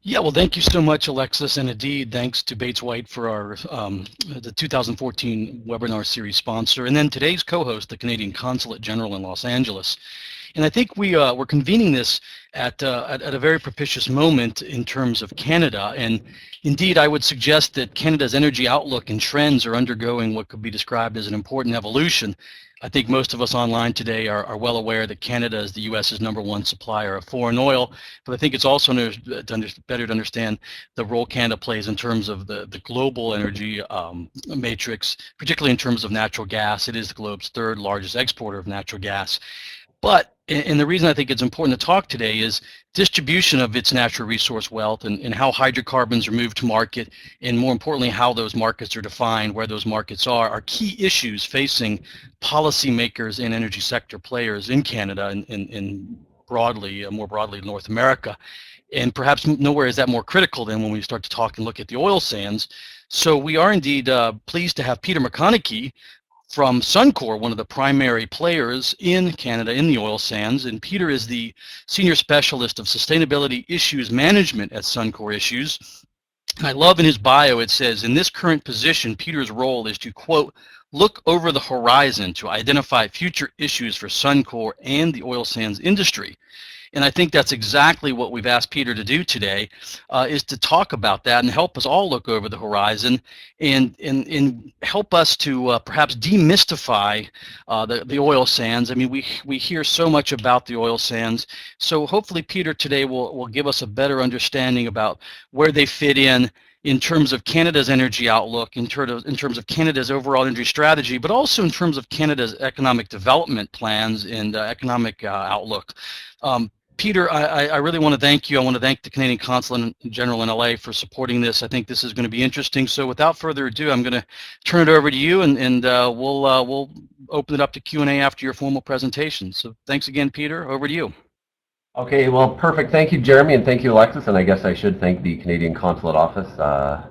Yeah, well, thank you so much, Alexis, and indeed, thanks to Bates White for our the 2014 webinar series sponsor, and then today's co-host, the Canadian Consulate General in Los Angeles. And I think we're convening this at a very propitious moment in terms of Canada. And indeed, I would suggest that Canada's energy outlook and trends are undergoing what could be described as an important evolution. I think most of us online today are well aware that Canada is the US's #1 supplier of foreign oil, but I think it's also better to understand the role Canada plays in terms of the global energy matrix, particularly in terms of natural gas. It is the globe's third largest exporter of natural gas. But, and the reason I think it's important to talk today is distribution of its natural resource wealth and how hydrocarbons are moved to market, and more importantly, how those markets are defined, where those markets are key issues facing policymakers and energy sector players in Canada and broadly, more broadly, North America. And perhaps nowhere is that more critical than when we start to talk and look at the oil sands. So we are indeed pleased to have Peter McConaughey from Suncor, one of the primary players in Canada in the oil sands. And Peter is the Senior Specialist of Sustainability Issues Management at Suncor Issues. And I love in his bio, it says, in this current position, Peter's role is to, quote, look over the horizon to identify future issues for Suncor and the oil sands industry. And I think that's exactly what we've asked Peter to do today, is to talk about that and help us all look over the horizon and help us to perhaps demystify the oil sands. I mean, we hear so much about the oil sands. So hopefully Peter today will give us a better understanding about where they fit in terms of Canada's energy outlook, in terms of Canada's overall energy strategy, but also in terms of Canada's economic development plans and economic outlook. Peter, I really want to thank you. I want to thank the Canadian Consulate General in LA for supporting this. I think this is going to be interesting. So without further ado, I'm going to turn it over to you, and we'll open it up to Q&A after your formal presentation. So thanks again, Peter. Over to you. Okay, well, perfect. Thank you, Jeremy, and thank you, Alexis. And I guess I should thank the Canadian Consulate Office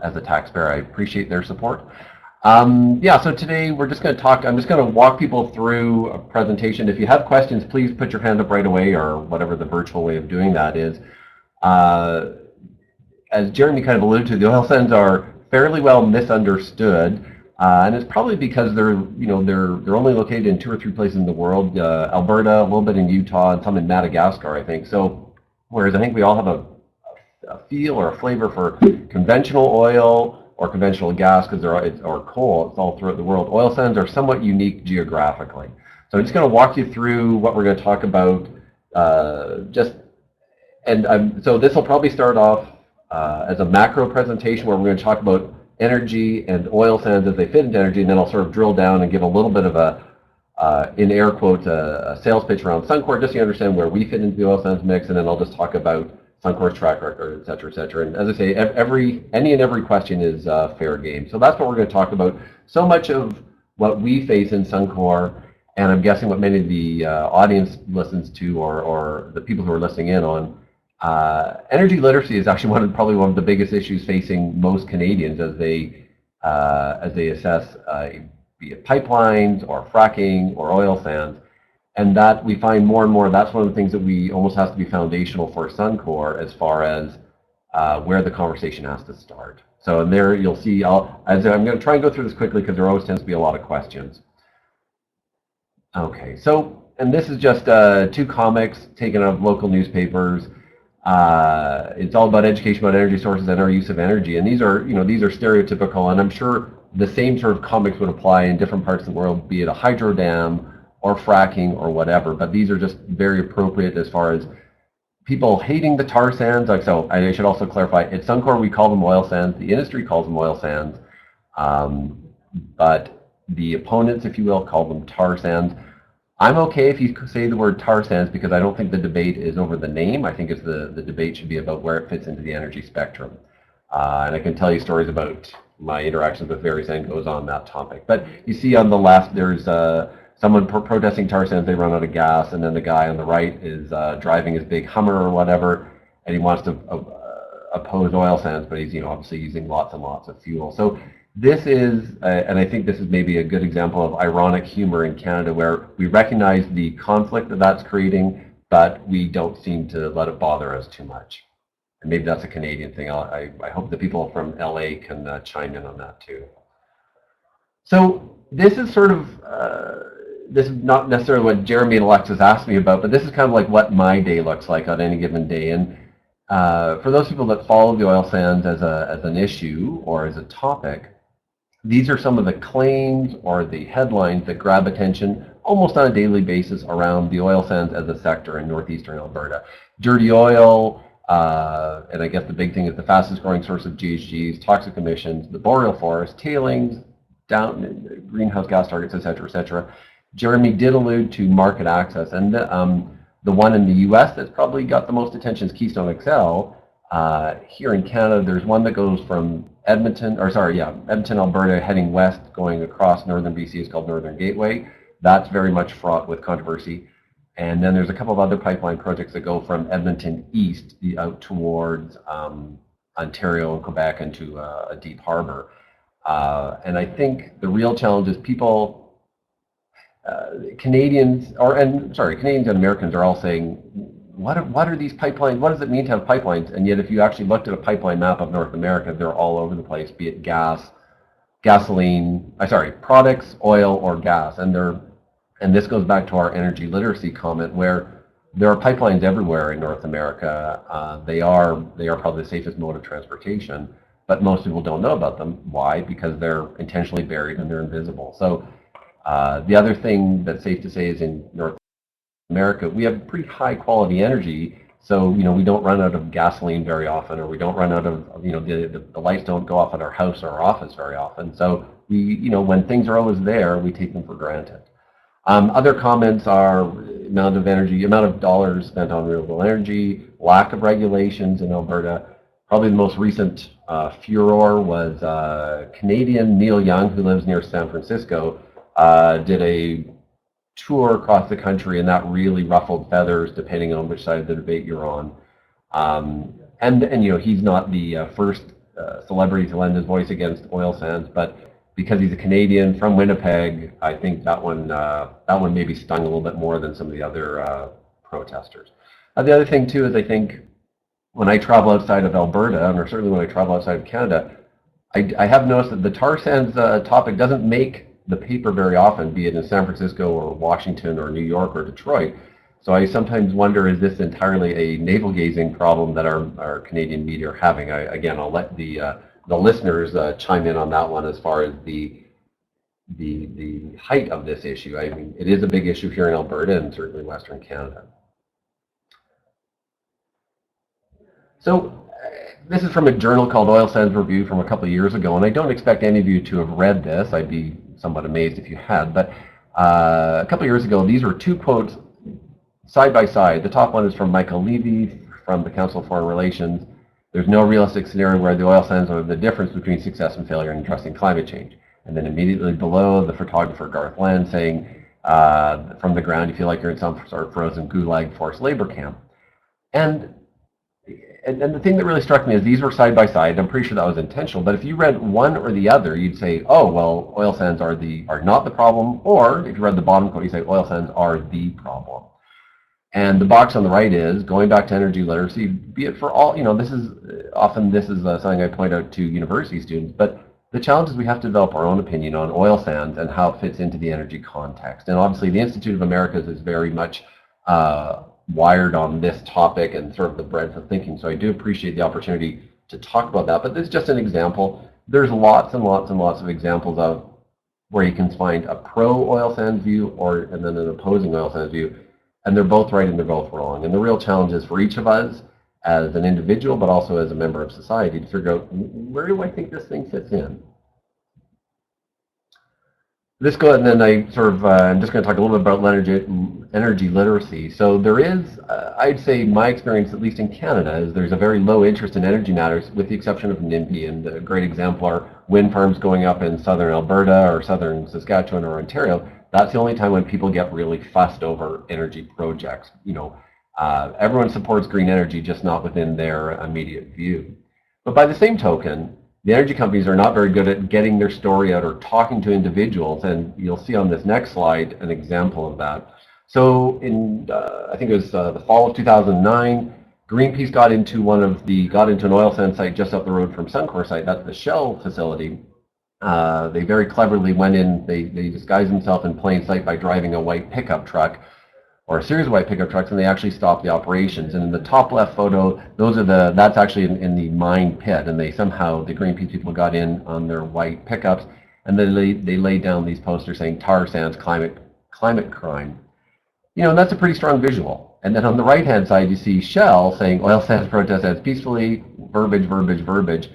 as a taxpayer. I appreciate their support. Yeah, so today we're just going to talk, I'm just going to walk people through a presentation. If you have questions, please put your hand up right away, or whatever the virtual way of doing that is. As Jeremy kind of alluded to, the oil sands are fairly well misunderstood, and it's probably because they're only located in 2 or 3 places in the world, Alberta, a little bit in Utah, and some in Madagascar, I think. So, whereas I think we all have a feel or a flavor for conventional oil or conventional gas, because or coal, it's all throughout the world. Oil sands are somewhat unique geographically. So I'm just going to walk you through what we're going to talk about. So this will probably start off as a macro presentation where we're going to talk about energy and oil sands as they fit into energy, and then I'll sort of drill down and give a little bit of a, in air quotes, a sales pitch around Suncor, just so you understand where we fit into the oil sands mix, and then I'll just talk about Suncor's track record, et cetera, et cetera. And as I say, any and every question is fair game. So that's what we're going to talk about. So much of what we face in Suncor, and I'm guessing what many of the audience listens to, or the people who are listening in on, energy literacy is actually probably one of the biggest issues facing most Canadians as they assess be it pipelines or fracking or oil sands. And that we find more and more, that's one of the things that we almost has to be foundational for Suncor as far as where the conversation has to start. So in there you'll see, I'm going to try and go through this quickly because there always tends to be a lot of questions. Okay, so, and this is just 2 comics taken out of local newspapers. It's all about education about energy sources and our use of energy. And these are stereotypical, and I'm sure the same sort of comics would apply in different parts of the world, be it a hydro dam or fracking or whatever, but these are just very appropriate as far as people hating the tar sands. Like, so I should also clarify, at Suncor we call them oil sands, the industry calls them oil sands, but the opponents, if you will, call them tar sands. I'm okay if you say the word tar sands because I don't think the debate is over the name. I think it's the debate should be about where it fits into the energy spectrum. And I can tell you stories about my interactions with various NGOs on that topic. But you see on the left there's someone protesting tar sands, they run out of gas, and then the guy on the right is driving his big Hummer or whatever, and he wants to oppose oil sands, but he's obviously using lots and lots of fuel. So this is, and I think this is maybe a good example of ironic humor in Canada, where we recognize the conflict that that's creating, but we don't seem to let it bother us too much. And maybe that's a Canadian thing. I hope the people from LA can chime in on that too. So this is sort of, this is not necessarily what Jeremy and Alexis asked me about, but this is kind of like what my day looks like on any given day. And for those people that follow the oil sands as an issue or as a topic, these are some of the claims or the headlines that grab attention almost on a daily basis around the oil sands as a sector in northeastern Alberta. Dirty oil, and I guess the big thing is the fastest growing source of GHGs, toxic emissions, the boreal forest, tailings, down greenhouse gas targets, et cetera, et cetera. Jeremy did allude to market access, and the one in the US that's probably got the most attention is Keystone XL. Here in Canada, there's one that goes from Edmonton, Alberta, heading west, going across northern BC. It's called Northern Gateway. That's very much fraught with controversy. And then there's a couple of other pipeline projects that go from Edmonton east out towards Ontario and Quebec into a deep harbor. And I think the real challenge is people, Canadians and Americans are all saying, what are these pipelines? What does it mean to have pipelines? And yet, if you actually looked at a pipeline map of North America, they're all over the place, be it products, oil, or gas. And this goes back to our energy literacy comment, where there are pipelines everywhere in North America. They are probably the safest mode of transportation, but most people don't know about them. Why? Because they're intentionally buried and they're invisible. So the other thing that's safe to say is in North America, we have pretty high quality energy. So, we don't run out of gasoline very often, or we don't run out of, the lights don't go off at our house or our office very often. So when things are always there, we take them for granted. Other comments are amount of dollars spent on renewable energy, lack of regulations in Alberta. Probably the most recent furor was Canadian Neil Young, who lives near San Francisco, did a tour across the country, and that really ruffled feathers depending on which side of the debate you're on. And he's not the first celebrity to lend his voice against oil sands, but because he's a Canadian from Winnipeg, I think that one maybe stung a little bit more than some of the other protesters. The other thing too is I think when I travel outside of Alberta, or certainly when I travel outside of Canada, I have noticed that the tar sands topic doesn't make the paper very often, be it in San Francisco or Washington or New York or Detroit. So I sometimes wonder, is this entirely a navel-gazing problem that our Canadian media are having? Again, I'll let the listeners chime in on that one as far as the height of this issue. I mean, it is a big issue here in Alberta and certainly Western Canada. So this is from a journal called Oil Sands Review from a couple of years ago, and I don't expect any of you to have read this. I'd be somewhat amazed if you had, but a couple of years ago, these were two quotes side by side. The top one is from Michael Levy from the Council of Foreign Relations. There's no realistic scenario where the oil sands are the difference between success and failure in addressing climate change. And then immediately below, the photographer Garth Land saying, from the ground, you feel like you're in some sort of frozen gulag forced labor camp. And the thing that really struck me is these were side by side. I'm pretty sure that was intentional, but if you read one or the other, you'd say, oh, well, oil sands are not the problem, or if you read the bottom quote, you say oil sands are the problem. And the box on the right is going back to energy literacy, be it for all, this is something I point out to university students, but the challenge is we have to develop our own opinion on oil sands and how it fits into the energy context. And obviously the Institute of Americas is very much wired on this topic and sort of the breadth of thinking. So I do appreciate the opportunity to talk about that, but this is just an example. There's lots and lots and lots of examples of where you can find a pro-oil sands view and then an opposing oil sands view, and they're both right and they're both wrong. And the real challenge is for each of us as an individual, but also as a member of society, to figure out, where do I think this thing fits in? And then I'm just going to talk a little bit about energy literacy. So there is, I'd say my experience, at least in Canada, is there's a very low interest in energy matters with the exception of NIMBY. And a great example are wind farms going up in southern Alberta or southern Saskatchewan or Ontario. That's the only time when people get really fussed over energy projects. Everyone supports green energy, just not within their immediate view. But by the same token, the energy companies are not very good at getting their story out or talking to individuals, and you'll see on this next slide an example of that. So in, I think it was the fall of 2009, Greenpeace got into an oil sand site just up the road from Suncor site. That's the Shell facility. They very cleverly went in. They disguised themselves in plain sight by driving a white pickup truck, or a series of white pickup trucks, and they actually stopped the operations. And in the top left photo, that's actually in the mine pit, and the Greenpeace people got in on their white pickups, and then they laid down these posters saying tar sands climate crime. And that's a pretty strong visual. And then on the right-hand side, you see Shell saying oil sands protest ends peacefully, verbiage.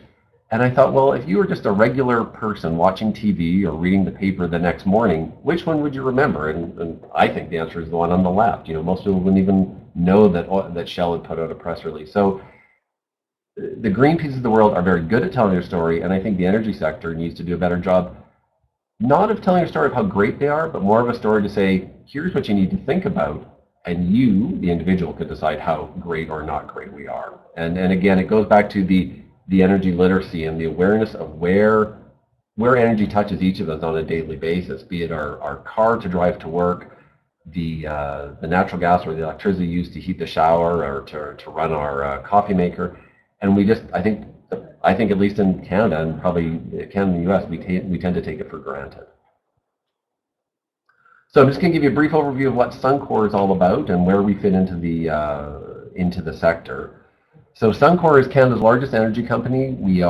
And I thought, well, if you were just a regular person watching TV or reading the paper the next morning, which one would you remember? And I think the answer is the one on the left. Most people wouldn't even know that Shell had put out a press release. So the Greenpeaces of the world are very good at telling their story, and I think the energy sector needs to do a better job, not of telling a story of how great they are, but more of a story to say, here's what you need to think about, and you, the individual, could decide how great or not great we are. And again, it goes back to the energy literacy and the awareness of where energy touches each of us on a daily basis, be it our car to drive to work, the natural gas or the electricity used to heat the shower or to run our coffee maker. And I think at least in Canada, and probably Canada and the US, we tend to take it for granted. So I'm just going to give you a brief overview of what Suncor is all about and where we fit into the sector. So Suncor is Canada's largest energy company. We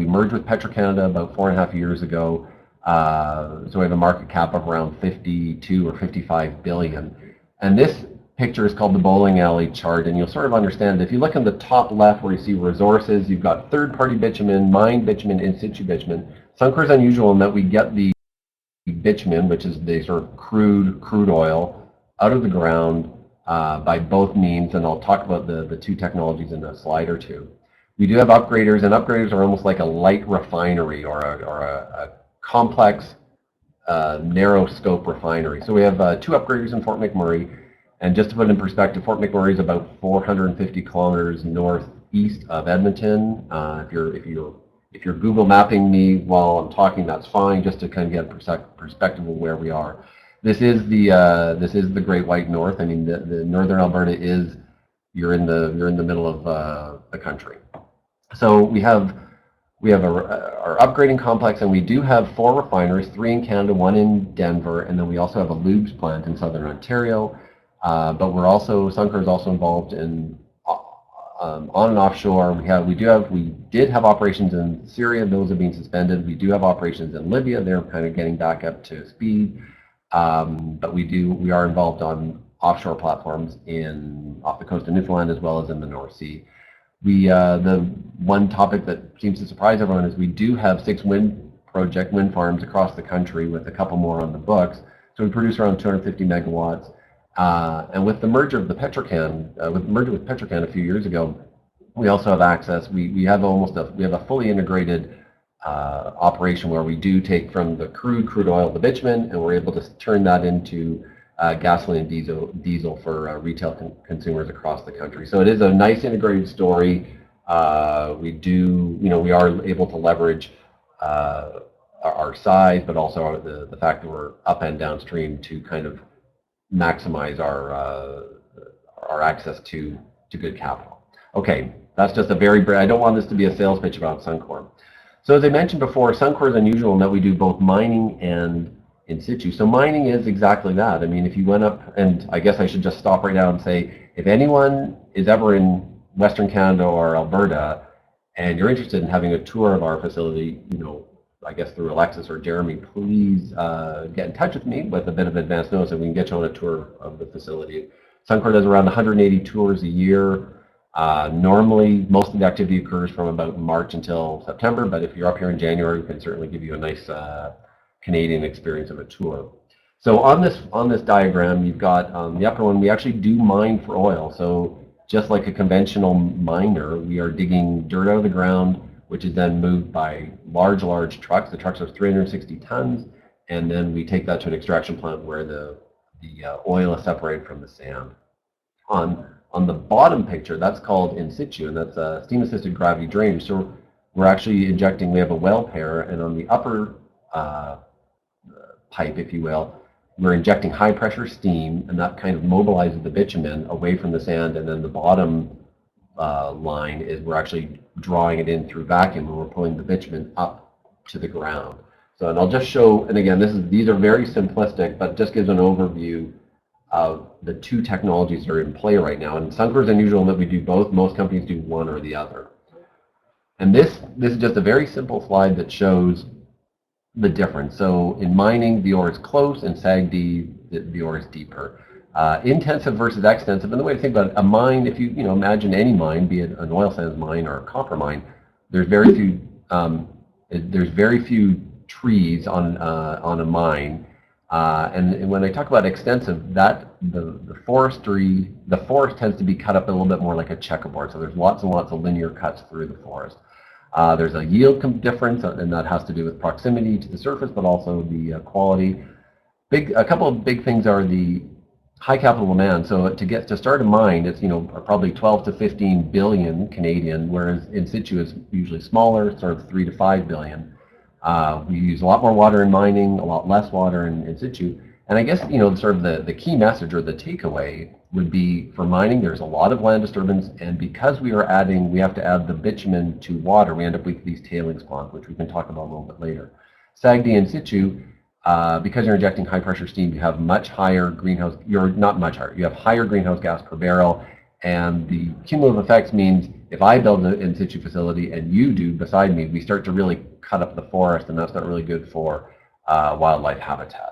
merged with Petro-Canada about 4.5 years ago. So we have a market cap of around 52 or 55 billion. And this picture is called the bowling alley chart, and you'll sort of understand if you look in the top left where you see resources, you've got third-party bitumen, mined bitumen, in situ bitumen. Suncor is unusual in that we get the bitumen, which is the sort of crude oil, out of the ground by both means, and I'll talk about the two technologies in a slide or two. We do have upgraders, and upgraders are almost like a light refinery or a complex, narrow scope refinery. So we have 2 upgraders in Fort McMurray, and just to put it in perspective, Fort McMurray is about 450 kilometers northeast of Edmonton. If you're Google mapping me while I'm talking, that's fine, just to kind of get a perspective of where we are. This is the Great White North. I mean, the northern Alberta is you're in the middle of the country. So we have our upgrading complex, and we do have 4 refineries, 3 in Canada, 1 in Denver, and then we also have a lubes plant in southern Ontario. But Suncor is also involved in on and offshore. We did have operations in Syria. Those have been suspended. We do have operations in Libya. They're kind of getting back up to speed. But we are involved on offshore platforms off the coast of Newfoundland as well as in the North Sea. The one topic that seems to surprise everyone is we do have 6 wind farms across the country, with a couple more on the books. So we produce around 250 megawatts. And with the merger of with Petro-Can a few years ago, we also have access. We have a fully integrated operation where we do take from the crude oil, the bitumen, and we're able to turn that into gasoline and diesel for retail consumers across the country. So it is a nice integrated story. We are able to leverage our size, but also the fact that we're up and downstream to kind of maximize our access to good capital. Okay, that's just a very brief. I don't want this to be a sales pitch about Suncor. So as I mentioned before, Suncor is unusual in that we do both mining and in situ. So mining is exactly that. I mean, if you went up, and I guess I should just stop right now and say, if anyone is ever in Western Canada or Alberta, and you're interested in having a tour of our facility, I guess through Alexis or Jeremy, please get in touch with me with a bit of advance notice, and we can get you on a tour of the facility. Suncor does around 180 tours a year. Normally, most of the activity occurs from about March until September, but if you're up here in January, we can certainly give you a nice Canadian experience of a tour. So on this diagram, you've got the upper one, we actually do mine for oil. So just like a conventional miner, we are digging dirt out of the ground, which is then moved by large trucks. The trucks are 360 tons, and then we take that to an extraction plant where the oil is separated from the sand. On the bottom picture, that's called in situ, and that's a steam-assisted gravity drainage. So we're actually injecting, we have a well pair, and on the upper pipe, if you will, we're injecting high-pressure steam, and that kind of mobilizes the bitumen away from the sand, and then the bottom line is we're actually drawing it in through vacuum, and we're pulling the bitumen up to the ground. So, and I'll just show, and again, these are very simplistic, but just gives an overview of the two technologies that are in play right now. And Suncor is unusual in that we do both. Most companies do one or the other. And this is just a very simple slide that shows the difference. So in mining, the ore is close, in SAGD, the ore is deeper. Intensive versus extensive, and the way to think about it, a mine, if you imagine any mine, be it an oil sands mine or a copper mine, there's very few trees on a mine. And when I talk about extensive, that the forest tends to be cut up a little bit more like a checkerboard. So there's lots and lots of linear cuts through the forest. There's a yield difference, and that has to do with proximity to the surface, but also the quality. A couple of big things are the high capital demand. So to start a mine, it's probably 12 to 15 billion Canadian, whereas in situ is usually smaller, sort of 3 to 5 billion. We use a lot more water in mining, a lot less water in situ. And I guess sort of the key message or the takeaway would be for mining, there's a lot of land disturbance, and because we have to add the bitumen to water, we end up with these tailings ponds, which we can talk about a little bit later. SAGD in situ, because you're injecting high pressure steam, you have much higher greenhouse, you have higher greenhouse gas per barrel, and the cumulative effects means if I build an in situ facility and you do beside me, we start to really cut up the forest, and that's not really good for wildlife habitat.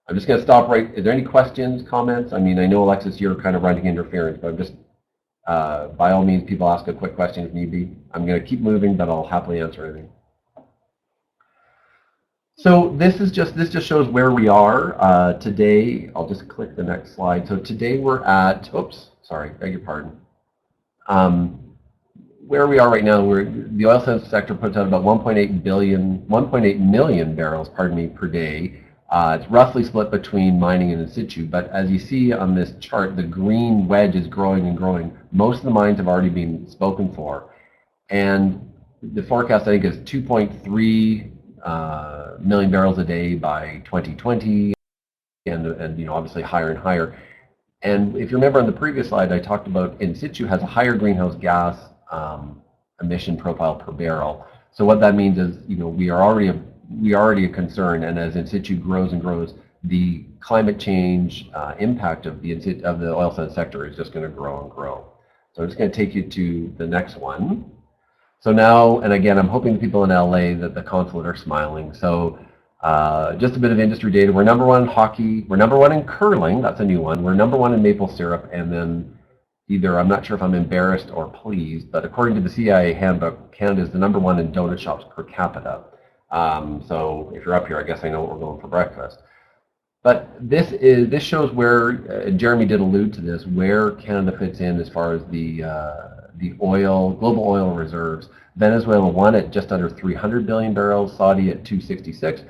I'm just going to stop right. Is there any questions, comments? I mean, I know, Alexis, you're kind of running interference, but I'm just, by all means, people ask a quick question if need be. I'm going to keep moving, but I'll happily answer anything. So this just shows where we are today. I'll just click the next slide. So today we're at, oops, sorry, beg your pardon. Where we are right now, the oil sands sector puts out about 1.8 million barrels, per day. It's roughly split between mining and in situ, but as you see on this chart, the green wedge is growing and growing. Most of the mines have already been spoken for, and the forecast, I think, is 2.3 million barrels a day by 2020, and obviously higher and higher. And if you remember on the previous slide, I talked about in situ has a higher greenhouse gas emission profile per barrel. So what that means is, we are already a concern, and as in situ grows and grows, the climate change impact of the oil sands sector is just going to grow and grow. So I'm just going to take you to the next one. So now, and again, I'm hoping the people in LA that the consulate are smiling. So just a bit of industry data. We're number one in hockey. We're number one in curling. That's a new one. We're number one in maple syrup, and then either, I'm not sure if I'm embarrassed or pleased, but according to the CIA handbook, Canada is the number one in donut shops per capita. So if you're up here, I guess I know what we're going for breakfast. But this shows where, Jeremy did allude to this, where Canada fits in as far as the global oil reserves. Venezuela won at just under 300 billion barrels, Saudi at 266,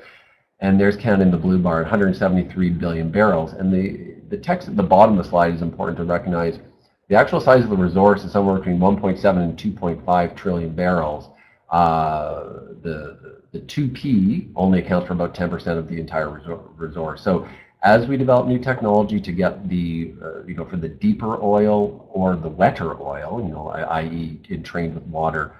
and there's Canada in the blue bar at 173 billion barrels. And the text at the bottom of the slide is important to recognize. The actual size of the resource is somewhere between 1.7 and 2.5 trillion barrels. The 2P only accounts for about 10% of the entire resource. So as we develop new technology to get the, for the deeper oil or the wetter oil, i.e. trained with water,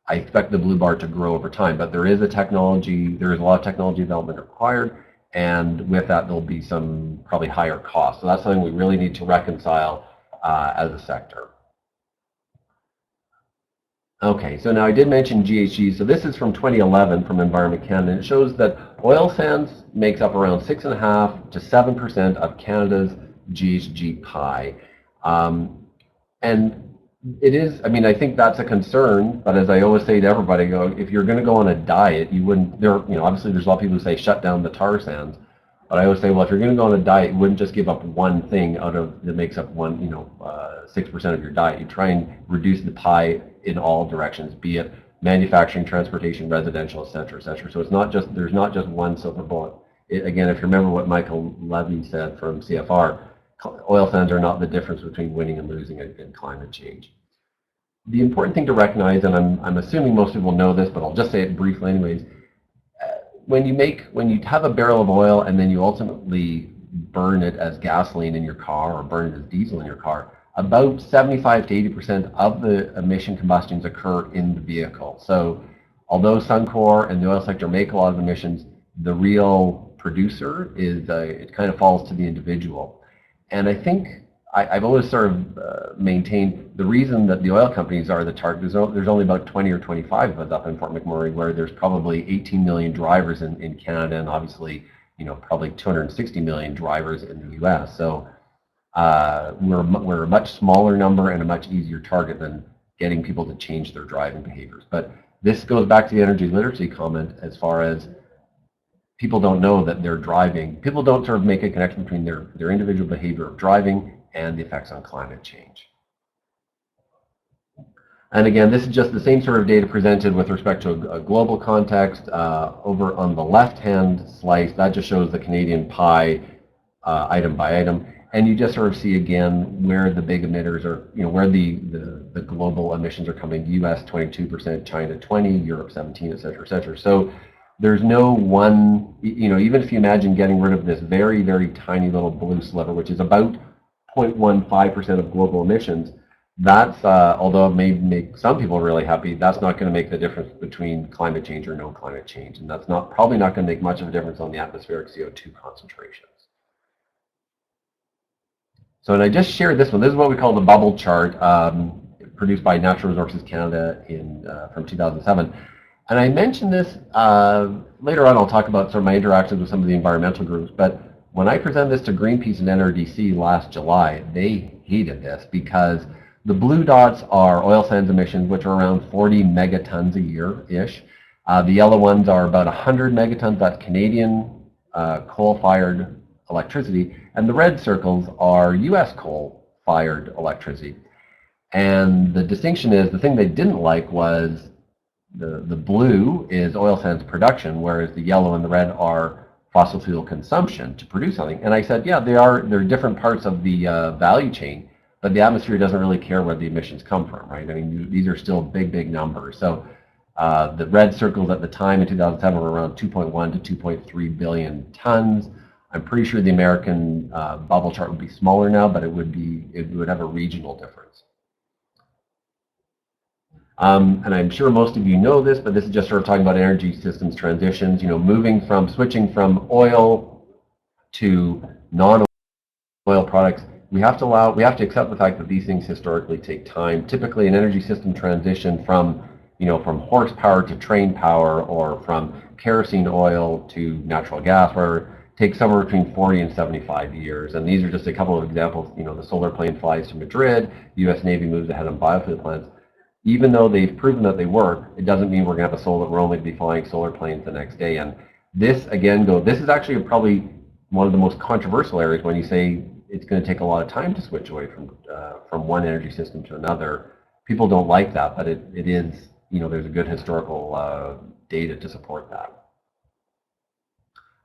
I expect the blue bar to grow over time. But there is a lot of technology development required, and with that there'll be some probably higher costs. So that's something we really need to reconcile as a sector. Okay, so now I did mention GHGs. So this is from 2011 from Environment Canada, and it shows that oil sands makes up around 6.5% to 7% of Canada's GHG pie. And it is, I think that's a concern, but as I always say to everybody, if you're going to go on a diet, you wouldn't, obviously there's a lot of people who say shut down the tar sands, but I always say, well, if you're going to go on a diet, you wouldn't just give up one thing that makes up 6% of your diet. You try and reduce the pie in all directions, be it manufacturing, transportation, residential, et cetera, et cetera. So there's not just one silver bullet. Again, if you remember what Michael Levy said from CFR, oil sands are not the difference between winning and losing in climate change. The important thing to recognize, and I'm assuming most people know this, but I'll just say it briefly anyways, when you have a barrel of oil and then you ultimately burn it as gasoline in your car or burn it as diesel in your car, about 75 to 80% of the emission combustions occur in the vehicle. So although Suncor and the oil sector make a lot of emissions, the real producer is, it kind of falls to the individual. And I think I've always sort of maintained the reason that the oil companies are the target, there's only about 20 or 25 of us up in Fort McMurray, where there's probably 18 million drivers in Canada, and obviously, probably 260 million drivers in the US. So we're a much smaller number and a much easier target than getting people to change their driving behaviors. But this goes back to the energy literacy comment, as far as people don't know that they're driving. People don't sort of make a connection between their individual behavior of driving and the effects on climate change. And again, this is just the same sort of data presented with respect to a global context. Over on the left-hand slice, that just shows the Canadian pie item by item. And you just sort of see again where the big emitters are, where the global emissions are coming. US 22%, China 20%, Europe 17%, et cetera, et cetera. So there's no one, even if you imagine getting rid of this very, very tiny little blue sliver, which is about 0.15% of global emissions, that's, although it may make some people really happy, that's not going to make the difference between climate change or no climate change. And that's probably not going to make much of a difference on the atmospheric CO2 concentrations. So, and I just shared this one. This is what we call the bubble chart, produced by Natural Resources Canada from 2007. And I mentioned this, later on I'll talk about sort of my interactions with some of the environmental groups, but when I presented this to Greenpeace and NRDC last July, they hated this because the blue dots are oil sands emissions, which are around 40 megatons a year-ish. The yellow ones are about 100 megatons, that's Canadian coal-fired electricity, and the red circles are US coal-fired electricity. And the distinction is, the thing they didn't like was the blue is oil sands production, whereas the yellow and the red are fossil fuel consumption to produce something. And I said, yeah, they're different parts of the value chain, but the atmosphere doesn't really care where the emissions come from, right? I mean, these are still big, big numbers. So the red circles at the time in 2007 were around 2.1 to 2.3 billion tons. I'm pretty sure the American bubble chart would be smaller now, but it would have a regional difference. And I'm sure most of you know this, but this is just sort of talking about energy systems transitions, switching from oil to non-oil products. We have to accept the fact that these things historically take time. Typically an energy system transition from horsepower to train power, or from kerosene oil to natural gas, where takes somewhere between 40 and 75 years. And these are just a couple of examples. The solar plane flies to Madrid, the US Navy moves ahead on biofuel plants. Even though they've proven that they work, it doesn't mean we're going to have we're only going to be flying solar planes the next day. And this, again, this is actually probably one of the most controversial areas when you say it's going to take a lot of time to switch away from one energy system to another. People don't like that, but it is, there's a good historical data to support that.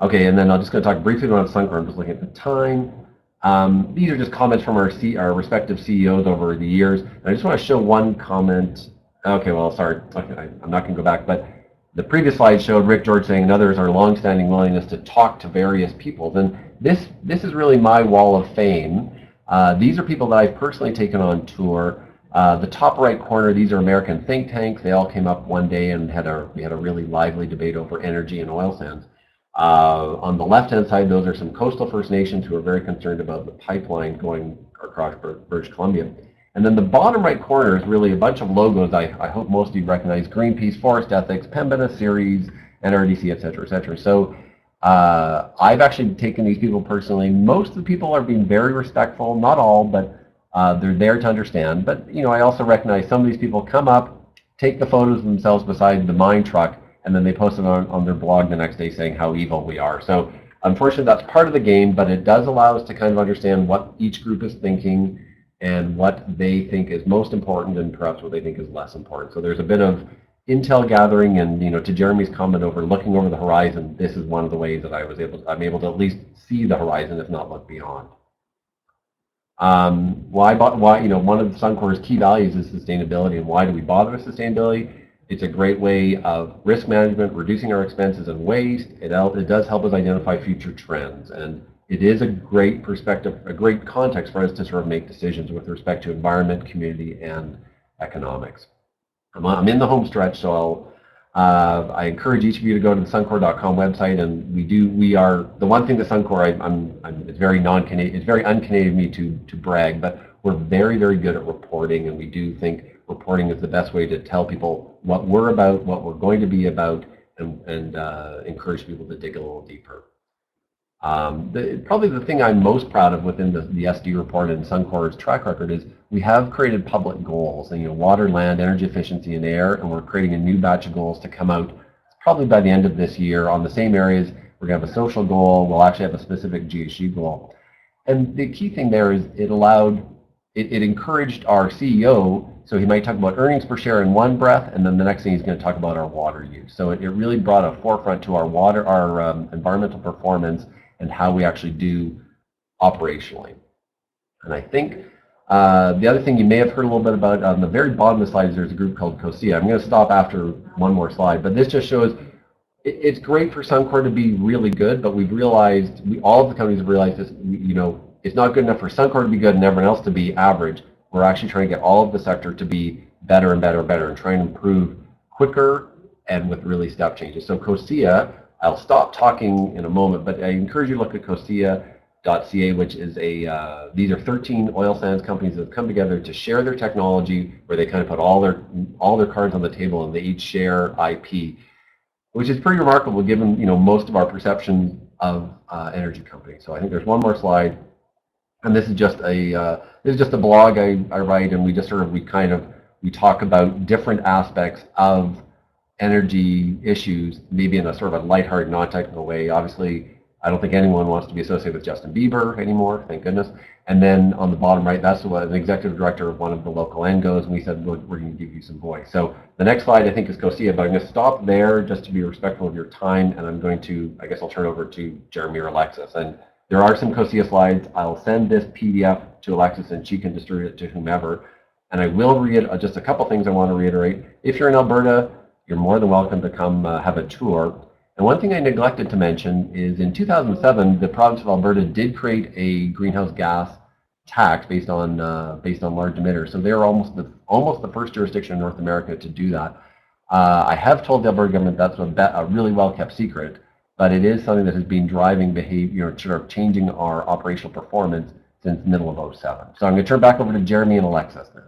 Okay, and then I'm just going to talk briefly about Suncor. I'm just looking at the time. These are just comments from our respective CEOs over the years. And I just want to show one comment. Okay, well, sorry, okay, I'm not going to go back, but the previous slide showed Rick George saying, and others, our long-standing willingness to talk to various peoples. And this is really my wall of fame. These are people that I've personally taken on tour. The top right corner, these are American think tanks. They all came up one day and we had a really lively debate over energy and oil sands. On the left-hand side, those are some coastal First Nations who are very concerned about the pipeline going across British Columbia. And then the bottom right corner is really a bunch of logos I hope most of you recognize: Greenpeace, Forest Ethics, Pembina Series, NRDC, et cetera, et cetera. So I've actually taken these people personally. Most of the people are being very respectful, not all, but they're there to understand. But I also recognize some of these people come up, take the photos of themselves beside the mine truck, and then they post it on their blog the next day saying how evil we are. So unfortunately, that's part of the game, but it does allow us to kind of understand what each group is thinking and what they think is most important and perhaps what they think is less important. So there's a bit of intel gathering, and to Jeremy's comment over looking over the horizon, this is one of the ways that I'm able to at least see the horizon, if not look beyond. One of Suncor's key values is sustainability. And why do we bother with sustainability? It's a great way of risk management, reducing our expenses and waste. It does help us identify future trends. And it is a great perspective, a great context for us to sort of make decisions with respect to environment, community, and economics. I'm in the home stretch, so I encourage each of you to go to the Suncor.com website, and we are the one thing that Suncor, it's very non-Canadian, it's very un-Canadian of me to brag, but we're very, very good at reporting, and we do think reporting is the best way to tell people what we're about, what we're going to be about, and encourage people to dig a little deeper. Probably the thing I'm most proud of within the SD report and Suncor's track record is we have created public goals, and water, land, energy efficiency, and air, and we're creating a new batch of goals to come out probably by the end of this year on the same areas. We're going to have a social goal. We'll actually have a specific GHG goal. And the key thing there is it encouraged our CEO, so he might talk about earnings per share in one breath, and then the next thing he's going to talk about our water use. So it really brought a forefront to our environmental performance and how we actually do operationally. And I think the other thing you may have heard a little bit about on the very bottom of the slide is there's a group called COSIA. I'm going to stop after one more slide, but this just shows it's great for Suncor to be really good, but we've realized, all of the companies have realized this, it's not good enough for Suncor to be good and everyone else to be average. We're actually trying to get all of the sector to be better and better and better and trying to improve quicker and with really step changes. So COSIA, I'll stop talking in a moment, but I encourage you to look at COSIA.ca, which is these are 13 oil sands companies that have come together to share their technology, where they kind of put all their cards on the table and they each share IP, which is pretty remarkable given most of our perceptions of energy companies. So I think there's one more slide, and this is just a blog I write, and we talk about different aspects of energy issues, maybe in a sort of a lighthearted, non-technical way. Obviously, I don't think anyone wants to be associated with Justin Bieber anymore, thank goodness. And then on the bottom right, that's what an executive director of one of the local NGOs, and we said, we're going to give you some voice. So the next slide, I think, is COSIA, but I'm going to stop there just to be respectful of your time, and I'm going to, I guess I'll turn over to Jeremy or Alexis. And there are some COSIA slides. I'll send this PDF to Alexis, and she can distribute it to whomever. And I will read just a couple things I want to reiterate. If you're in Alberta, you're more than welcome to come have a tour. And one thing I neglected to mention is in 2007, the province of Alberta did create a greenhouse gas tax based on large emitters. So they're almost the first jurisdiction in North America to do that. I have told the Alberta government that's a really well kept secret, but it is something that has been driving behavior, sort of changing our operational performance since the middle of 2007. So I'm going to turn back over to Jeremy and Alexis then.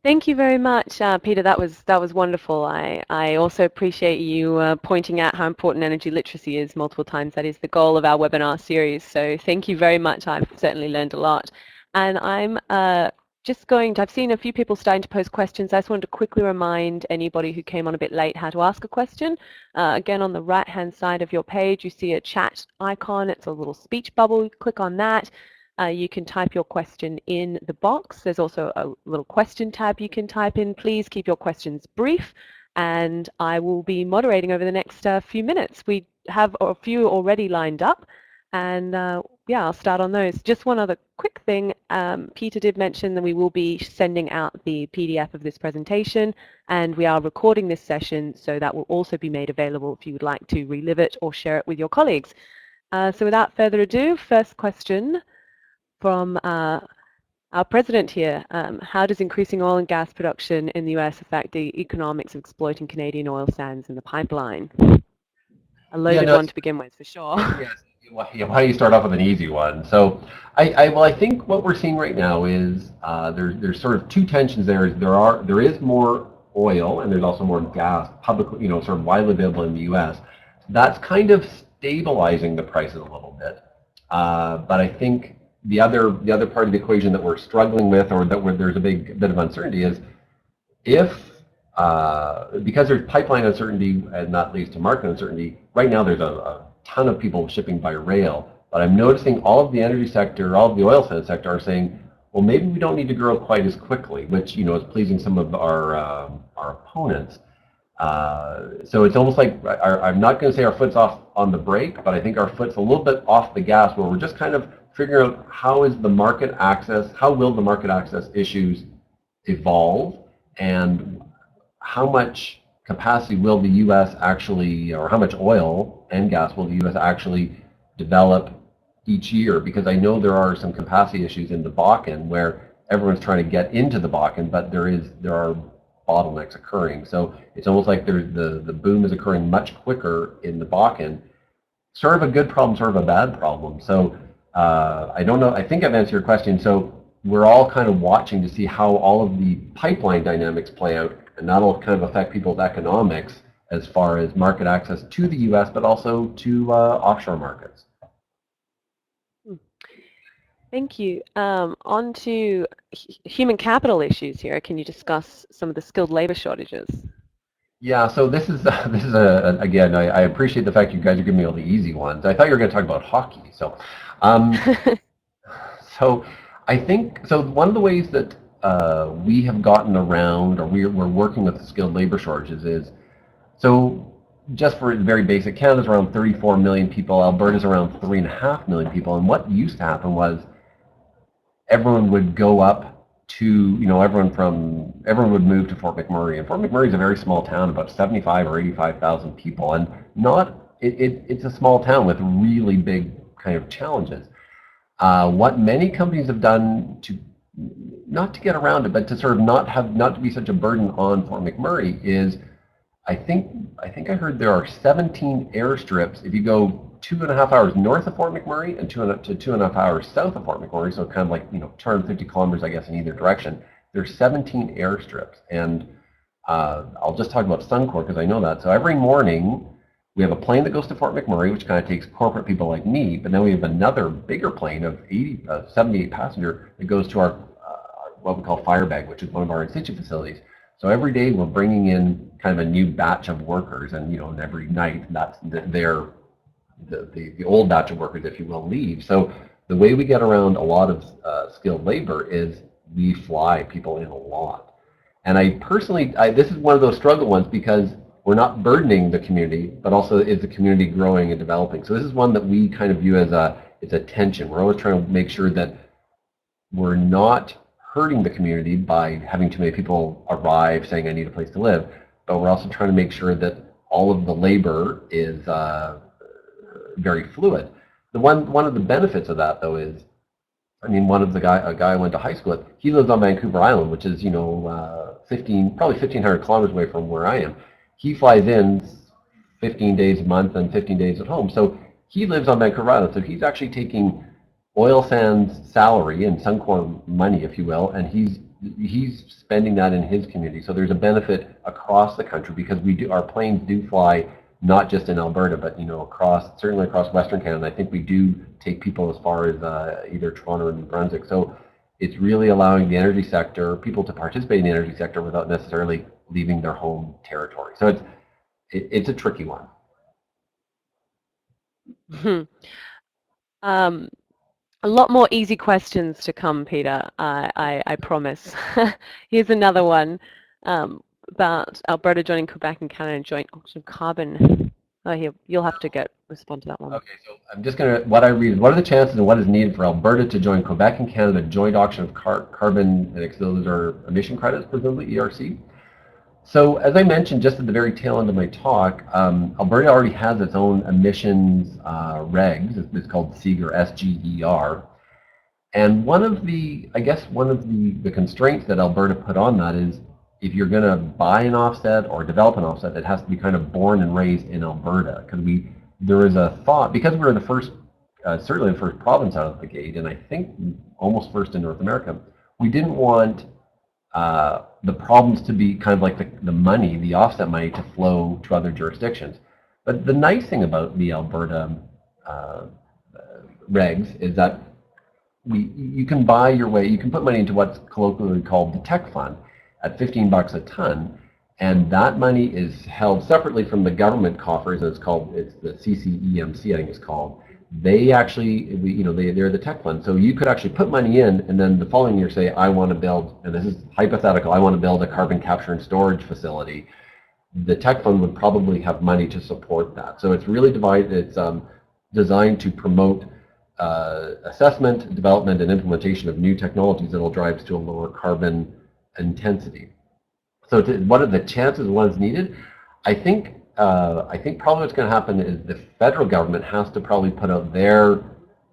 Thank you very much, Peter. That was wonderful. I also appreciate you pointing out how important energy literacy is multiple times. That is the goal of our webinar series. So thank you very much. I've certainly learned a lot. And I'm I've seen a few people starting to pose questions. I just wanted to quickly remind anybody who came on a bit late how to ask a question. Again, on the right-hand side of your page, you see a chat icon. It's a little speech bubble. Click on that. You can type your question in the box. There's also a little question tab you can type in. Please keep your questions brief, and I will be moderating over the next few minutes. We have a few already lined up, and yeah, I'll start on those. Just one other quick thing. Peter did mention that we will be sending out the PDF of this presentation, and we are recording this session, so that will also be made available if you would like to relive it or share it with your colleagues. So without further ado, first question from our president here. How does increasing oil and gas production in the US affect the economics of exploiting Canadian oil sands in the pipeline? A loaded one to begin with, for sure. Yes. Why don't you start off with an easy one? So I think what we're seeing right now is there's sort of two tensions there. There is more oil and there's also more gas publicly, sort of widely available in the US. That's kind of stabilizing the prices a little bit. But I think the other part of the equation that we're struggling with, or that there's a bit of uncertainty, is because there's pipeline uncertainty and that leads to market uncertainty. Right now, there's a ton of people shipping by rail, but I'm noticing all of the energy sector, all of the oil sands sector are saying, well, maybe we don't need to grow quite as quickly, which is pleasing some of our opponents. So it's almost like I'm not going to say our foot's off on the brake, but I think our foot's a little bit off the gas, where we're just kind of figuring out how will the market access issues evolve, and how much capacity will the U.S. actually, or how much oil and gas will the U.S. actually develop each year, because I know there are some capacity issues in the Bakken where everyone's trying to get into the Bakken, but there are bottlenecks occurring. So it's almost like the boom is occurring much quicker in the Bakken. Sort of a good problem, sort of a bad problem. So I don't know, I think I've answered your question. So we're all kind of watching to see how all of the pipeline dynamics play out, and that'll kind of affect people's economics as far as market access to the US, but also to offshore markets. Thank you. On to human capital issues here. Can you discuss some of the skilled labor shortages? Yeah, so this is again, I appreciate the fact you guys are giving me all the easy ones. I thought you were going to talk about hockey. So, so I think so. One of the ways that we have gotten around, or we're working with the skilled labor shortages, is so. Just for very basic, Canada's around 34 million people. Alberta's around 3.5 million people. And what used to happen was everyone would go up to, everyone would move to Fort McMurray. And Fort McMurray is a very small town, about 75 or 85,000 people. And it's a small town with really big kind of challenges. What many companies have done to, not to get around it, but to sort of not to be such a burden on Fort McMurray is, I think I heard there are 17 airstrips. If you go 2.5 hours north of Fort McMurray and 2.5 hours south of Fort McMurray, so kind of like 250 kilometers, I guess, in either direction, there's 17 airstrips. And I'll just talk about Suncor because I know that. So every morning we have a plane that goes to Fort McMurray, which kind of takes corporate people like me, but then we have another bigger plane of 78 passenger that goes to our what we call Firebag, which is one of our in situ facilities. So every day we're bringing in kind of a new batch of workers, and and every night that's the old batch of workers, if you will, leave. So the way we get around a lot of skilled labor is we fly people in a lot. And I personally, this is one of those struggle ones because we're not burdening the community, but also is the community growing and developing. So this is one that we kind of view as it's a tension. We're always trying to make sure that we're not hurting the community by having too many people arrive saying I need a place to live, but we're also trying to make sure that all of the labor is very fluid. One of the benefits of that though is, a guy I went to high school with, he lives on Vancouver Island, which is probably 1,500 kilometers away from where I am. He flies in 15 days a month and 15 days at home, so he lives on Vancouver Island. So he's actually taking oil sands salary and Suncor money, if you will, and he's spending that in his community. So there's a benefit across the country because our planes do fly not just in Alberta, but certainly across Western Canada. I think we do take people as far as either Toronto or New Brunswick. So it's really allowing the energy sector, people to participate in the energy sector without necessarily leaving their home territory. So it's a tricky one. A lot more easy questions to come, Peter, I promise. Here's another one about Alberta joining Quebec and Canada in joint auction of carbon. Oh, here, you'll have to respond to that one. Okay, so I'm just going to, what I read is, what are the chances and what is needed for Alberta to join Quebec and Canada joint auction of carbon, and those are emission credits, presumably, ERC? So as I mentioned just at the very tail end of my talk, Alberta already has its own emissions regs. It's called SEGER, SGER. And one of the constraints that Alberta put on that is if you're going to buy an offset or develop an offset, it has to be kind of born and raised in Alberta. Because there is a thought, because we're the first, certainly the first province out of the gate, and I think almost first in North America, we didn't want the problems to be kind of like the offset money to flow to other jurisdictions. But the nice thing about the Alberta regs is that you can buy your way, you can put money into what's colloquially called the tech fund at $15 a ton, and that money is held separately from the government coffers, and it's the CCEMC, I think it's called. They actually, they're the tech fund. So you could actually put money in, and then the following year say, I want to build, and this is hypothetical, I want to build a carbon capture and storage facility. The tech fund would probably have money to support that. So it's really divided, it's designed to promote assessment, development, and implementation of new technologies that will drive to a lower carbon intensity. So what are the chances one's needed? I think I think probably what's going to happen is the federal government has to probably put out their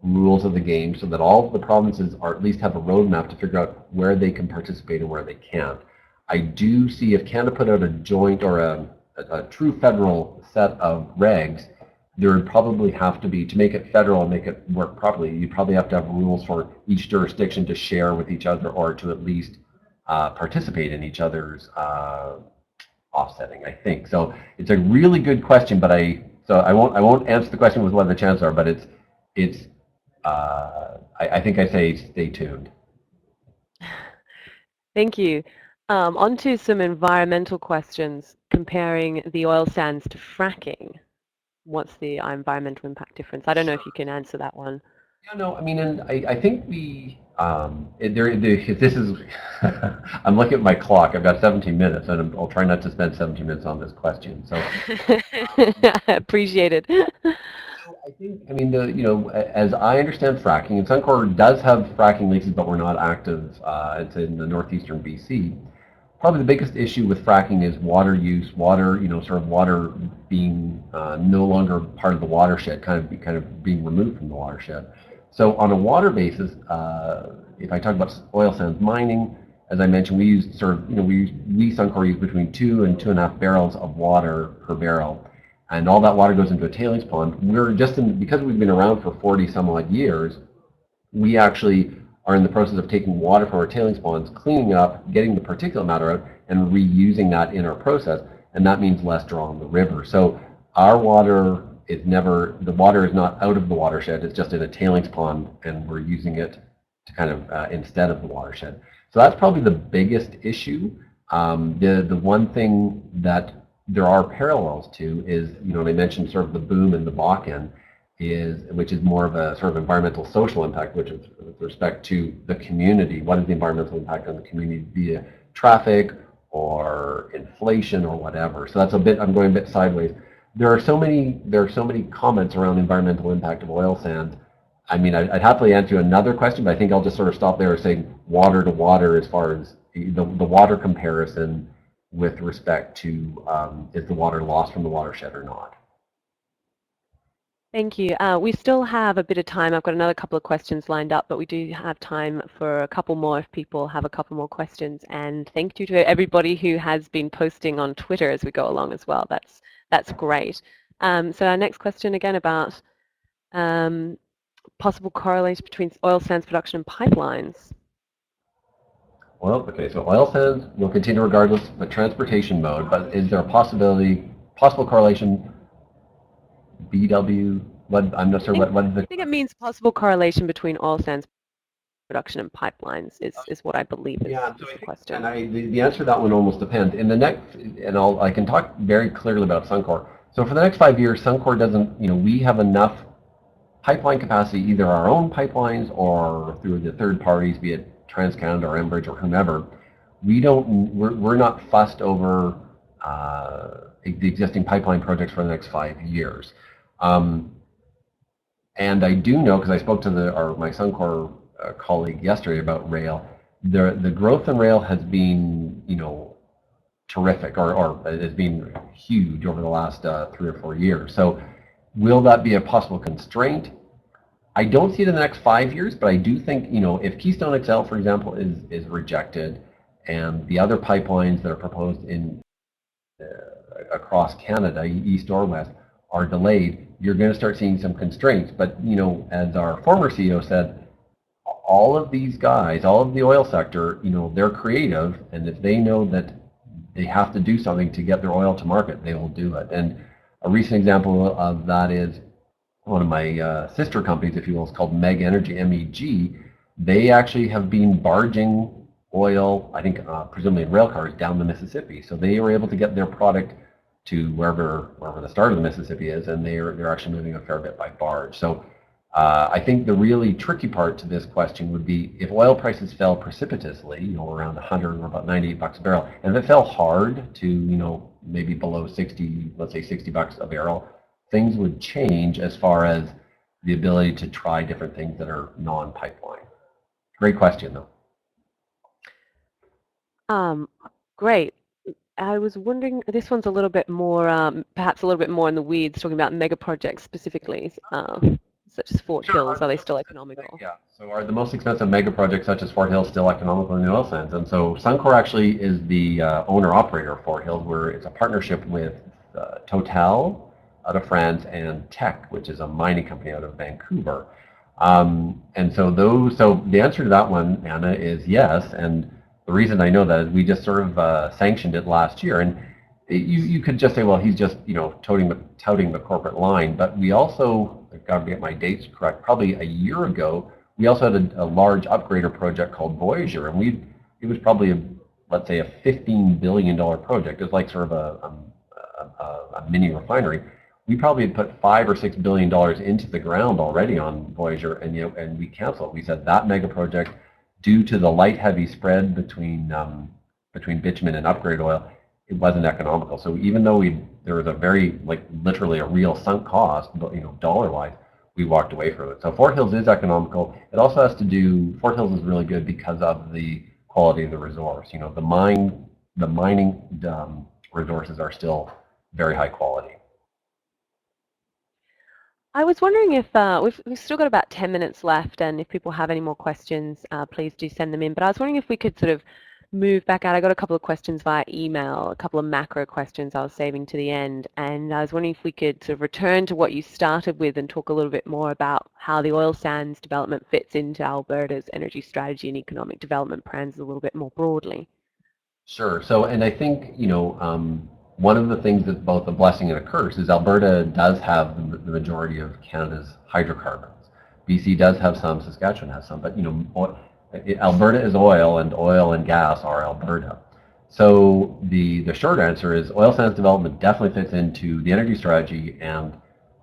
rules of the game so that all of the provinces are at least have a roadmap to figure out where they can participate and where they can't. I do see if Canada put out a joint or a true federal set of regs, there would probably have to be, to make it federal and make it work properly, you probably have to have rules for each jurisdiction to share with each other or to at least participate in each other's offsetting, I think. So it's a really good question, but I won't answer the question with what the chances are, but I think I say stay tuned. Thank you. On to some environmental questions comparing the oil sands to fracking. What's the environmental impact difference? I don't know if you can answer that one. Yeah, no, I mean, and I think this is, I'm looking at my clock, I've got 17 minutes, and I'll try not to spend 17 minutes on this question. So appreciate it. I think, I mean, as I understand fracking, and Suncor does have fracking leases, but we're not active. It's in the northeastern BC. Probably the biggest issue with fracking is water use, sort of water being no longer part of the watershed, kind of being removed from the watershed. So on a water basis, if I talk about oil sands mining, as I mentioned, we use we Suncor use between 2 and 2.5 barrels of water per barrel. And all that water goes into a tailings pond. Because we've been around for 40 some odd years, we actually are in the process of taking water from our tailings ponds, cleaning up, getting the particulate matter out, and reusing that in our process. And that means less draw on the river. So our water the water is not out of the watershed, it's just in a tailings pond, and we're using it to kind of instead of the watershed. So that's probably the biggest issue. The one thing that there are parallels to is, they mentioned sort of the boom in the Bakken, which is more of a sort of environmental social impact, which is with respect to the community. What is the environmental impact on the community via traffic or inflation or whatever? So that's I'm going a bit sideways. There are so many comments around environmental impact of oil sands. I mean, I'd happily answer another question, but I think I'll just sort of stop there and say water to water as far as the water comparison with respect to is the water lost from the watershed or not. Thank you. We still have a bit of time. I've got another couple of questions lined up, but we do have time for a couple more if people have a couple more questions. And thank you to everybody who has been posting on Twitter as we go along as well. That's great. So our next question again about possible correlation between oil sands production and pipelines. Well, okay, so oil sands will continue regardless of the transportation mode, but is there a possible correlation, BW, I'm not sure what I think it means possible correlation between oil sands production and pipelines is what I believe is the question. And the answer to that one almost depends. In the next, and I can talk very clearly about Suncor. So for the next 5 years, Suncor doesn't, we have enough pipeline capacity, either our own pipelines or through the third parties, be it TransCanada or Enbridge or whomever. We're not fussed over the existing pipeline projects for the next 5 years. And I do know, because I spoke to my Suncor colleague yesterday about rail, the growth in rail has been, terrific, or has been huge over the last 3 or 4 years. So will that be a possible constraint? I don't see it in the next 5 years, but I do think, if Keystone XL, for example, is rejected, and the other pipelines that are proposed across Canada, east or west, are delayed, you're going to start seeing some constraints. But, as our former CEO said, all of these guys, all of the oil sector, they're creative, and if they know that they have to do something to get their oil to market, they will do it. And a recent example of that is one of my sister companies, if you will, is called Meg Energy, MEG. They actually have been barging oil, I think presumably in rail cars, down the Mississippi. So they were able to get their product to wherever the start of the Mississippi is, and they're actually moving a fair bit by barge. So I think the really tricky part to this question would be if oil prices fell precipitously, around 100 or about $98 a barrel, and if it fell hard to, maybe below 60, let's say $60 a barrel, things would change as far as the ability to try different things that are non-pipeline. Great question, though. Great. I was wondering, this one's a little bit more, perhaps a little bit more in the weeds, talking about mega projects specifically, such as Fort Hills. Are they still economical? Yeah. So are the most expensive mega projects such as Fort Hills still economical in the oil sands? And so Suncor actually is the owner-operator of Fort Hills, where it's a partnership with Total out of France and Teck, which is a mining company out of Vancouver. And so the answer to that one, Anna, is yes. And the reason I know that is we just sort of sanctioned it last year. And you could just say, well, he's just touting the corporate line. But we also, I've got to get my dates correct, probably a year ago, we also had a large upgrader project called Voyager, and it was probably let's say a $15 billion project. It was like sort of a mini refinery. We probably had put $5 or $6 billion into the ground already on Voyager, and we canceled. We said that mega project, due to the light-heavy spread between bitumen and upgrade oil, it wasn't economical. So even though there was a very, literally a real sunk cost, dollar-wise, we walked away from it. So Fort Hills is economical. It also has to do, Fort Hills is really good because of the quality of the resource. The mining resources are still very high quality. I was wondering if we've still got about 10 minutes left, and if people have any more questions, please do send them in. But I was wondering if we could sort of move back out. I got a couple of questions via email, a couple of macro questions I was saving to the end, and I was wondering if we could sort of return to what you started with and talk a little bit more about how the oil sands development fits into Alberta's energy strategy and economic development plans a little bit more broadly. Sure. So, and I think, one of the things that's both a blessing and a curse is Alberta does have the majority of Canada's hydrocarbons. BC does have some, Saskatchewan has some, but Alberta is oil and gas are Alberta. So the short answer is oil sands development definitely fits into the energy strategy, and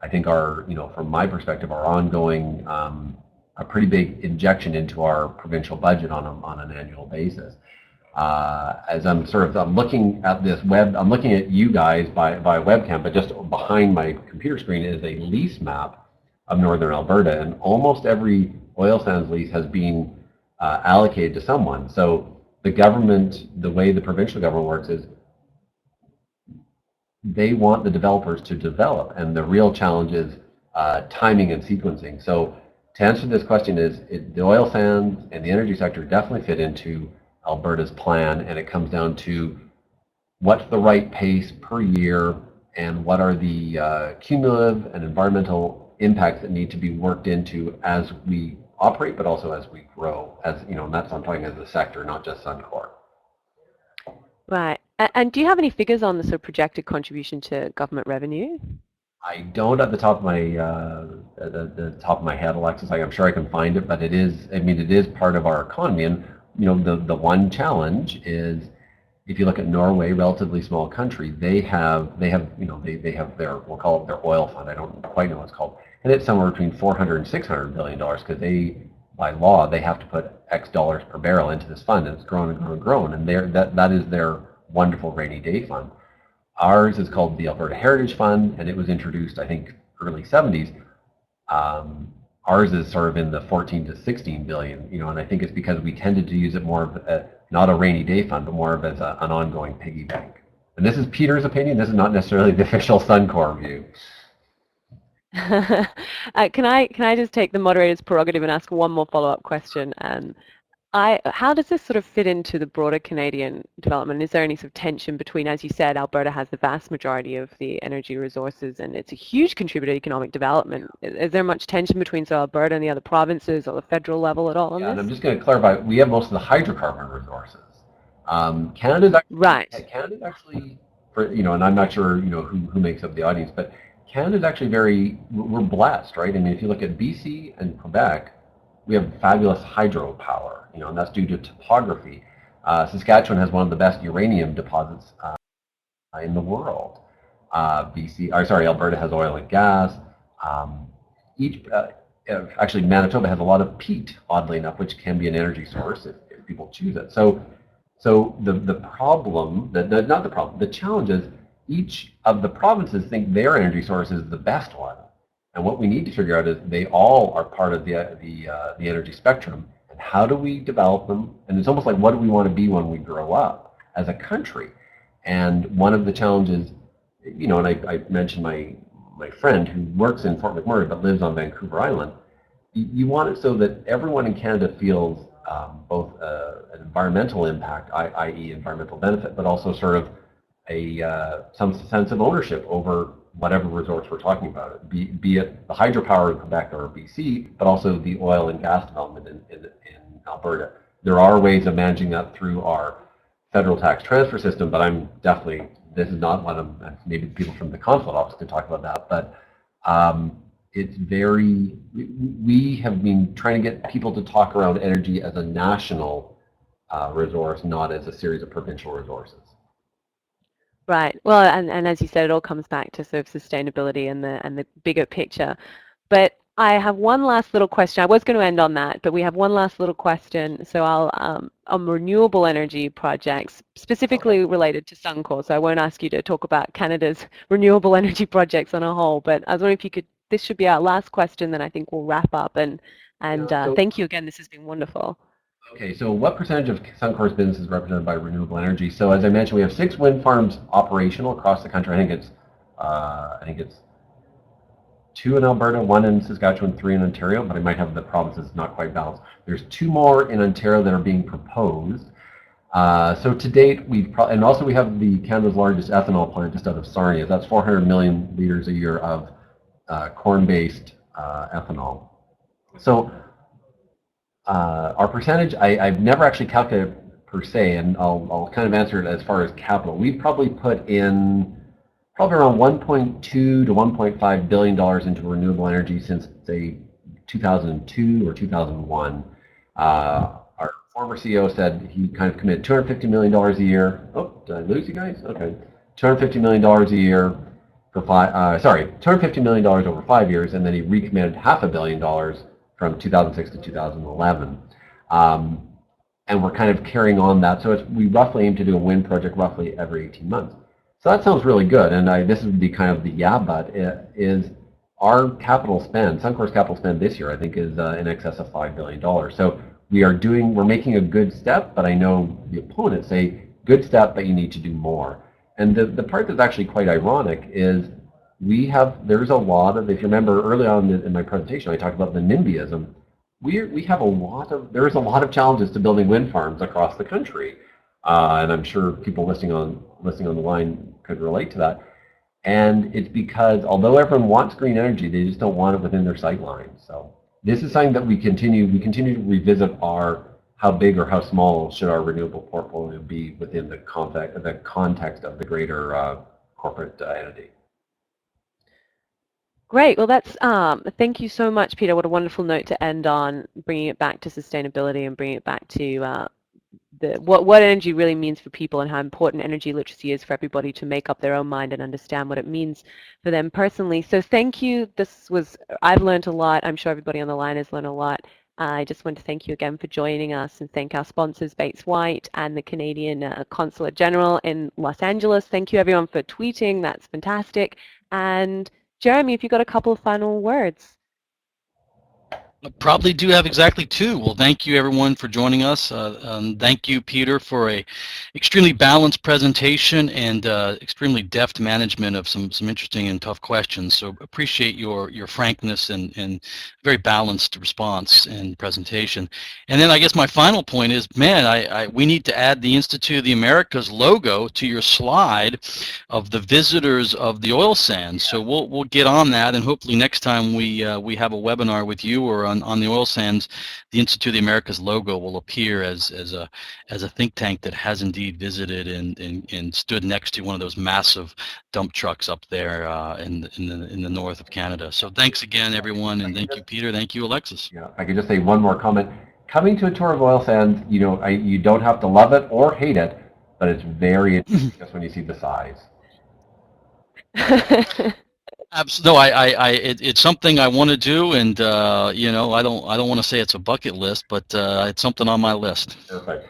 I think from my perspective, our ongoing a pretty big injection into our provincial budget on an annual basis. As I'm looking at this I'm looking at you guys by webcam, but just behind my computer screen is a lease map of northern Alberta, and almost every oil sands lease has been allocated to someone. So the government, the way the provincial government works is they want the developers to develop, and the real challenge is timing and sequencing. So to answer this question the oil sands and the energy sector definitely fit into Alberta's plan, and it comes down to what's the right pace per year and what are the cumulative and environmental impacts that need to be worked into as we operate, but also as we grow. And that's I'm talking as the sector, not just Suncor. Right. And do you have any figures on the sort of projected contribution to government revenue? I don't at the top of my head, Alexis. I'm sure I can find it, but it is part of our economy. And the one challenge is, if you look at Norway, relatively small country, they have their, we'll call it their oil fund. I don't quite know what it's called, and it's somewhere between $400 and $600 billion, because by law, they have to put X dollars per barrel into this fund, and it's grown and grown and grown, and that is their wonderful rainy day fund. Ours is called the Alberta Heritage Fund, and it was introduced, I think, early 70s. Ours is sort of in the 14 to 16 billion, and I think it's because we tended to use it more of not a rainy day fund, but more of as an ongoing piggy bank. And this is Peter's opinion. This is not necessarily the official Suncor view. Can I just take the moderator's prerogative and ask one more follow-up question? How does this sort of fit into the broader Canadian development? Is there any sort of tension between, as you said, Alberta has the vast majority of the energy resources, and it's a huge contributor to economic development. Is there much tension between Alberta and the other provinces or the federal level at all on this? And I'm just going to clarify, we have most of the hydrocarbon resources. Canada's actually, right. Canada's actually, and I'm not sure, who makes up the audience, but Canada's actually we're blessed, right? I mean, if you look at BC and Quebec, we have fabulous hydropower, and that's due to topography. Saskatchewan has one of the best uranium deposits in the world. Alberta has oil and gas. Actually, Manitoba has a lot of peat, oddly enough, which can be an energy source if people choose it. So the challenge is each of the provinces think their energy source is the best one. And what we need to figure out is they all are part of the energy spectrum, and how do we develop them? And it's almost like, what do we want to be when we grow up as a country? And one of the challenges, you know, and I mentioned my friend who works in Fort McMurray but lives on Vancouver Island, you want it so that everyone in Canada feels both an environmental impact, i.e. environmental benefit, but also sort of some sense of ownership over whatever resource we're talking about, be it the hydropower in Quebec or BC, but also the oil and gas development in Alberta. There are ways of managing that through our federal tax transfer system, but I'm definitely, this is not one of, maybe people from the consulate office could talk about that, but it's very, we have been trying to get people to talk around energy as a national resource, not as a series of provincial resources. Right. Well, and as you said, it all comes back to sort of sustainability and the bigger picture. But I have one last little question. I was going to end on that, but we have one last little question. So I'll on renewable energy projects, specifically related to Suncor. So I won't ask you to talk about Canada's renewable energy projects on a whole, but I was wondering if you could, this should be our last question, then I think we'll wrap up. And thank you again. This has been wonderful. Okay, so what percentage of Suncor's business is represented by renewable energy? So as I mentioned, we have 6 wind farms operational across the country. I think it's 2 in Alberta, 1 in Saskatchewan, 3 in Ontario, but I might have the provinces not quite balanced. There's 2 more in Ontario that are being proposed. So to date, and also we have the Canada's largest ethanol plant just out of Sarnia. That's 400 million liters a year of corn-based ethanol. So our percentage, I've never actually calculated per se, and I'll kind of answer it as far as capital. We've probably put in around $1.2 to $1.5 billion into renewable energy since, say, 2002 or 2001. Our former CEO said he kind of committed $250 million a year. Oh, did I lose you guys? Okay. $250 million a year for $250 million over 5 years, and then he recommitted $500 million from 2006 to 2011. And we're kind of carrying on that. So we roughly aim to do a wind project roughly every 18 months. So that sounds really good. And this is the kind of the but is our capital spend, Suncor's capital spend this year, I think, is in excess of $5 billion. So we're making a good step, but I know the opponents say, good step, but you need to do more. And the part that's actually quite ironic is there's a lot of, if you remember early on in my presentation, I talked about the NIMBYism. There's a lot of challenges to building wind farms across the country. And I'm sure people listening on the line could relate to that. And it's because although everyone wants green energy, they just don't want it within their sight lines. So this is something that we continue to revisit how big or how small should our renewable portfolio be within the context of the greater corporate entity. Great. Well, that's thank you so much, Peter. What a wonderful note to end on, bringing it back to sustainability and bringing it back to what energy really means for people and how important energy literacy is for everybody to make up their own mind and understand what it means for them personally. So thank you. I've learned a lot. I'm sure everybody on the line has learned a lot. I just want to thank you again for joining us and thank our sponsors, Bates White and the Canadian Consulate General in Los Angeles. Thank you everyone for tweeting. That's fantastic. And Jeremy, if you've got a couple of final words. I probably do have exactly 2. Well, thank you everyone for joining us. Thank you, Peter, for a extremely balanced presentation and extremely deft management of some interesting and tough questions. So appreciate your frankness and very balanced response and presentation. And then I guess my final point is, man, we need to add the Institute of the Americas logo to your slide of the visitors of the oil sands. So we'll get on that, and hopefully next time we have a webinar with you or on the oil sands, the Institute of the Americas logo will appear as a think tank that has indeed visited and stood next to one of those massive dump trucks up there in the north of Canada. So thanks again, everyone, and thank you, Peter. Thank you, Alexis. Yeah, I could just say one more comment. Coming to a tour of oil sands, you don't have to love it or hate it, but it's very interesting just when you see the size. Absolutely. No, it's something I want to do, and I don't want to say it's a bucket list, but it's something on my list. Perfect.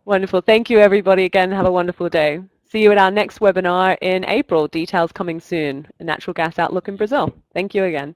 Wonderful. Thank you, everybody. Again, have a wonderful day. See you at our next webinar in April. Details coming soon. A natural gas outlook in Brazil. Thank you again.